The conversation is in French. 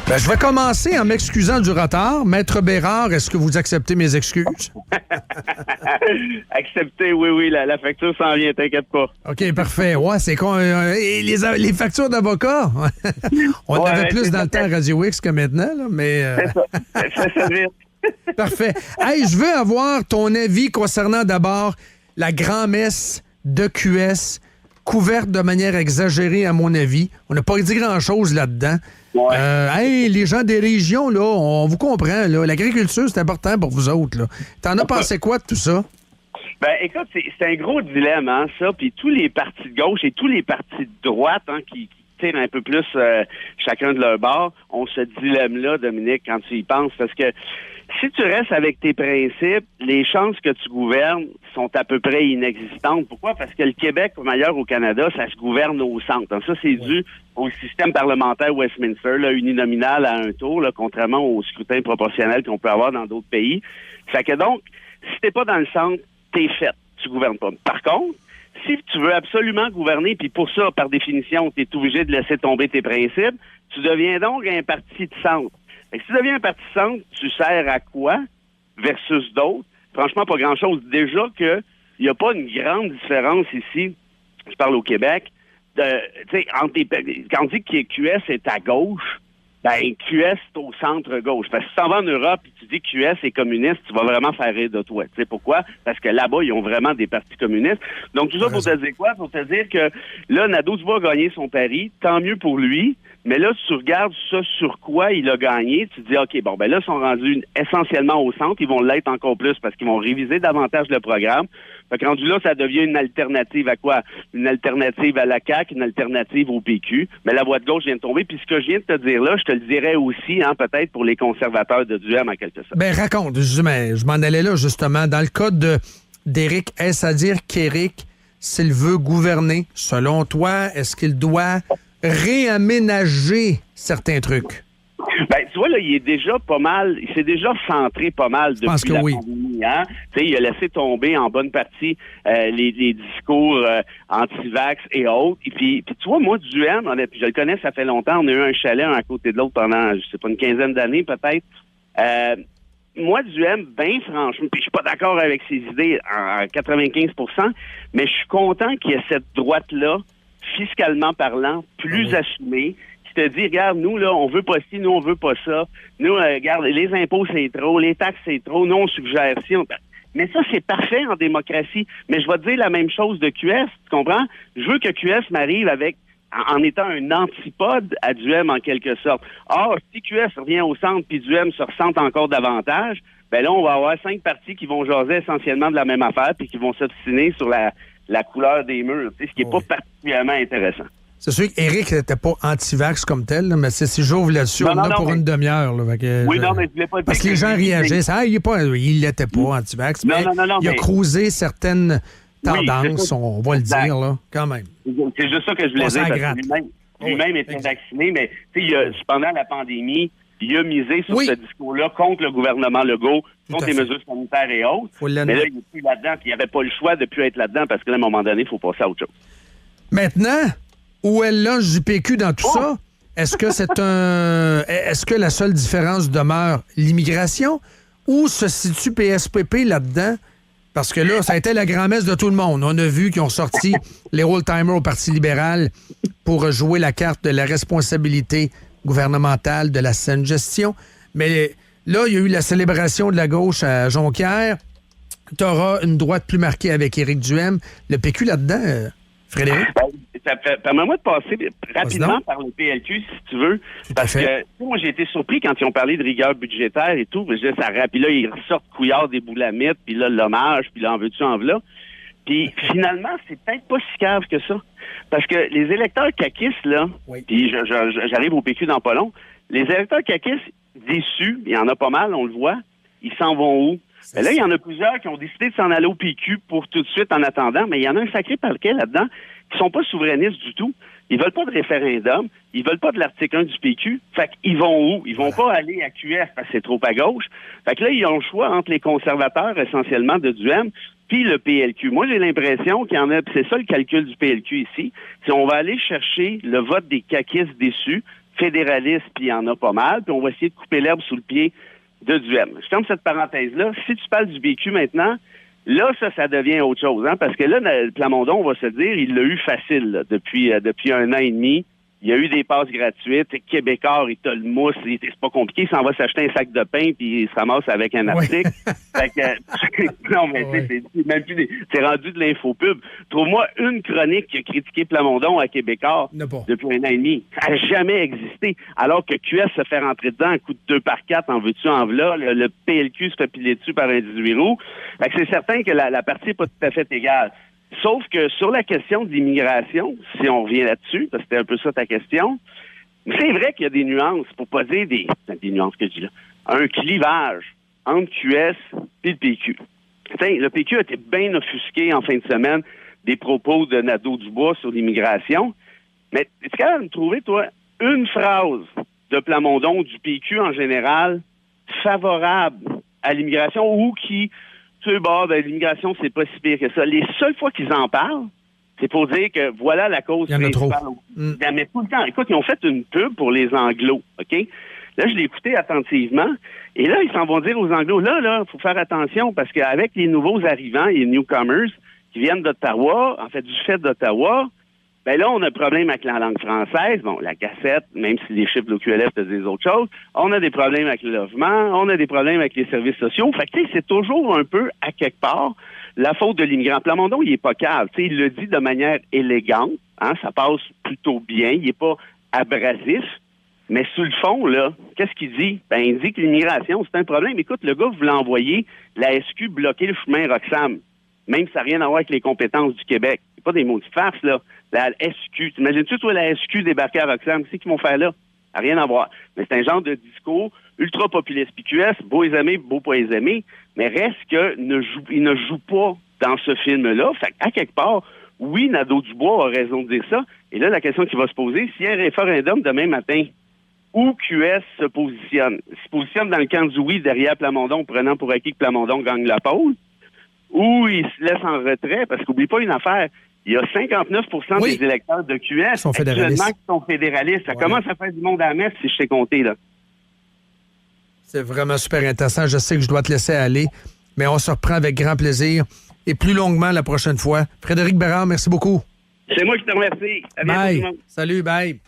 Ben, je vais commencer en m'excusant du retard. Maître Bérard, est-ce que vous acceptez mes excuses? Accepté, oui, la facture s'en vient, t'inquiète pas. OK, parfait. Ouais, c'est con. Et les factures d'avocats? On Ouais, avait plus c'est dans ça. le temps à Radio X que maintenant, là, mais... C'est ça. Ça vite. Parfait. Hey, je veux avoir ton avis concernant d'abord la grand-messe de QS, couverte de manière exagérée, à mon avis. On n'a pas dit grand-chose là-dedans. Ouais. Hey, les gens des régions, là, on vous comprend, là. L'agriculture, c'est important pour vous autres, là. T'en as pensé quoi de tout ça? Ben, écoute, c'est un gros dilemme, hein, ça. Puis tous les partis de gauche et tous les partis de droite, hein, qui tirent un peu plus chacun de leur bord, ont ce dilemme-là, Dominique, quand tu y penses. Parce que si tu restes avec tes principes, les chances que tu gouvernes sont à peu près inexistantes. Pourquoi? Parce que le Québec, comme ailleurs au Canada, ça se gouverne au centre. Donc ça, c'est dû au système parlementaire Westminster, là, uninominal à un tour, là, contrairement au scrutin proportionnel qu'on peut avoir dans d'autres pays. Fait que donc, si t'es pas dans le centre, t'es fait. Tu gouvernes pas. Par contre, si tu veux absolument gouverner, puis pour ça, par définition, tu es obligé de laisser tomber tes principes, tu deviens donc un parti de centre. Fait que si tu deviens un parti de centre, tu sers à quoi versus d'autres? Franchement, pas grand-chose. Déjà que il n'y a pas une grande différence ici, je parle au Québec, quand on dit que QS est à gauche, ben QS est au centre-gauche. Parce que si tu t'en vas en Europe et tu dis que QS est communiste, tu vas vraiment faire rire de toi. Tu sais pourquoi? Parce que là-bas, ils ont vraiment des partis communistes. Donc tout ça pour te dire quoi? Pour te dire que là, Nadeau-Dubois a gagné son pari, tant mieux pour lui. Mais là, tu regardes ça sur quoi il a gagné, tu te dis, OK, bon, ben là, ils sont rendus essentiellement au centre, ils vont l'être encore plus parce qu'ils vont réviser davantage le programme. Fait que rendu là, ça devient une alternative à quoi? Une alternative à la CAQ, une alternative au PQ. Mais la voie de gauche vient de tomber. Puis ce que je viens de te dire là, je te le dirais aussi, hein, peut-être pour les conservateurs de Duhem, en quelque sorte. Ben, raconte. Je m'en allais là, justement. Dans le cas d'Éric, est-ce à dire qu'Éric, s'il veut gouverner, selon toi, est-ce qu'il doit réaménager certains trucs? Ben, tu vois, là, il s'est déjà centré pas mal depuis la pandémie, hein? Tu sais, il a laissé tomber en bonne partie les discours anti-vax et autres. Et puis tu vois, moi, Duhem, je le connais, ça fait longtemps, on a eu un chalet un à côté de l'autre pendant, je sais pas, une quinzaine d'années peut-être. Moi, Duhem, bien franchement, puis je suis pas d'accord avec ses idées à 95%, mais je suis content qu'il y ait cette droite-là, fiscalement parlant, plus assumée, qui te dit, regarde, nous, là, on veut pas ci, nous, on veut pas ça. Nous, regarde, les impôts, c'est trop, les taxes, c'est trop, nous, on suggère ci. Mais ça, c'est parfait en démocratie. Mais je vais te dire la même chose de QS, tu comprends? Je veux que QS m'arrive en étant un antipode à Duhem, en quelque sorte. Or, si QS revient au centre puis Duhem se ressente encore davantage, ben là, on va avoir 5 partis qui vont jaser essentiellement de la même affaire puis qui vont s'obstiner sur la couleur des murs, ce qui n'est pas particulièrement intéressant. C'est sûr qu'Éric n'était pas anti-vax comme tel, là, mais si j'ouvre là-dessus, on a pour une demi-heure. Là, mais je voulais pas dire parce que les gens réagissent. Ah, il n'était pas anti-vax, mais il a croisé certaines tendances, on va le dire, là, quand même. C'est juste ça que je voulais dire, parce que lui-même était vacciné, mais pendant la pandémie, il a misé sur ce discours-là contre le gouvernement Legault, contre les mesures sanitaires et autres. Mais là, il n'est plus là-dedans, puis il n'avait pas le choix de ne plus être là-dedans, parce que là, à un moment donné, il faut passer à autre chose. Maintenant, où est l'ange du PQ dans tout ça? Est-ce que est-ce que la seule différence demeure l'immigration ou se situe PSPP là-dedans? Parce que là, ça a été la grand-messe de tout le monde. On a vu qu'ils ont sorti les old-timers au Parti libéral pour jouer la carte de la responsabilité gouvernementale, de la saine gestion. Mais là, il y a eu la célébration de la gauche à Jonquière. Tu auras une droite plus marquée avec Éric Duhem. Le PQ là-dedans, Frédéric? Permets-moi de passer rapidement par le PLQ, si tu veux. Parce que moi, j'ai été surpris quand ils ont parlé de rigueur budgétaire et tout. Puis là, ils ressortent Couillard des boulamites, puis là, l'hommage, puis là, en veux-tu, en voilà. Puis finalement, c'est peut-être pas si cave que ça. Parce que les électeurs caquistes, là, puis j'arrive au PQ dans pas long, les électeurs caquistes déçus, il y en a pas mal, on le voit, ils s'en vont où? Ben là, il y en a plusieurs qui ont décidé de s'en aller au PQ pour tout de suite en attendant, mais il y en a un sacré paquet là-dedans qui sont pas souverainistes du tout. Ils veulent pas de référendum, ils veulent pas de l'article 1 du PQ. Fait qu'ils vont où? Ils vont pas aller à QF parce que c'est trop à gauche. Fait que là, ils ont le choix entre les conservateurs, essentiellement de Duhem, puis le PLQ. Moi, j'ai l'impression qu'il y en a, c'est ça le calcul du PLQ ici, c'est on va aller chercher le vote des caquistes déçus, fédéralistes, puis il y en a pas mal, puis on va essayer de couper l'herbe sous le pied de Duhem. Je ferme cette parenthèse-là. Si tu parles du PQ maintenant, là, ça devient autre chose, hein, parce que là, Plamondon, on va se dire, il l'a eu facile là, depuis 1 an et demi. Il y a eu des passes gratuites. Québécois, il t'a le mousse. C'est pas compliqué. Il s'en va s'acheter un sac de pain puis il se ramasse avec un article. Fait que, non, mais c'est même plus c'est rendu de l'infopub. Trouve-moi une chronique qui a critiqué Plamondon à Québécois depuis 1 an et demi. Ça n'a jamais existé. Alors que QS se fait rentrer dedans un coup de 2 par 4 en veux-tu, en v'là. Le PLQ se fait piler dessus par un 18 roues. Fait que c'est certain que la partie n'est pas tout à fait égale. Sauf que sur la question de l'immigration, si on revient là-dessus, parce que c'était un peu ça ta question, c'est vrai qu'il y a des nuances, pour pas dire des nuances que je dis là, un clivage entre QS et le PQ. T'sais, le PQ a été bien offusqué en fin de semaine des propos de Nadeau-Dubois sur l'immigration, mais est-ce capable de me trouver, toi, une phrase de Plamondon ou du PQ en général favorable à l'immigration ou qui... l'immigration, c'est pas si pire que ça. Les seules fois qu'ils en parlent, c'est pour dire que voilà la cause principale. Il y en a tout le temps. Écoute, ils ont fait une pub pour les Anglos, OK? Là, je l'ai écouté attentivement. Et là, ils s'en vont dire aux Anglos, là, il faut faire attention parce qu'avec les nouveaux arrivants, les newcomers qui viennent d'Ottawa, en fait, du fait d'Ottawa, ben là, on a un problème avec la langue française. Bon, la cassette, même si les chiffres de l'OQLF te disent autre chose, on a des problèmes avec le logement, on a des problèmes avec les services sociaux. Fait que, tu sais, c'est toujours un peu, à quelque part, la faute de l'immigrant. Plamondon, il est pas cave. Tu sais, il le dit de manière élégante. Hein, ça passe plutôt bien. Il est pas abrasif. Mais sous le fond, là, qu'est-ce qu'il dit? Ben, il dit que l'immigration, c'est un problème. Écoute, le gars voulait envoyer la SQ bloquer le chemin Roxham. Même si ça n'a rien à voir avec les compétences du Québec. C'est pas des mots de farce, là. La SQ. T'imagines-tu, toi, la SQ débarquer à Roxham? Qu'est-ce qu'ils vont faire là? Ça n'a rien à voir. Mais c'est un genre de discours ultra populiste. Puis QS, beau les aimer, beau pas les aimer, mais reste que il ne joue pas dans ce film-là. Fait qu'à quelque part, oui, Nadeau-Dubois a raison de dire ça. Et là, la question qui va se poser, s'il y a un référendum demain matin, où QS se positionne? Il se positionne dans le camp du oui derrière Plamondon, prenant pour acquis que Plamondon gagne la pôle, ou il se laisse en retrait, parce qu'oublie pas une affaire, il y a 59 des électeurs de QS actuellement qui sont fédéralistes. Ça commence à faire du monde à la messe, si je sais compter, là. C'est vraiment super intéressant. Je sais que je dois te laisser aller, mais on se reprend avec grand plaisir et plus longuement la prochaine fois. Frédéric Bérard, merci beaucoup. C'est moi qui te remercie. À bientôt, bye. tout le monde. Salut, bye.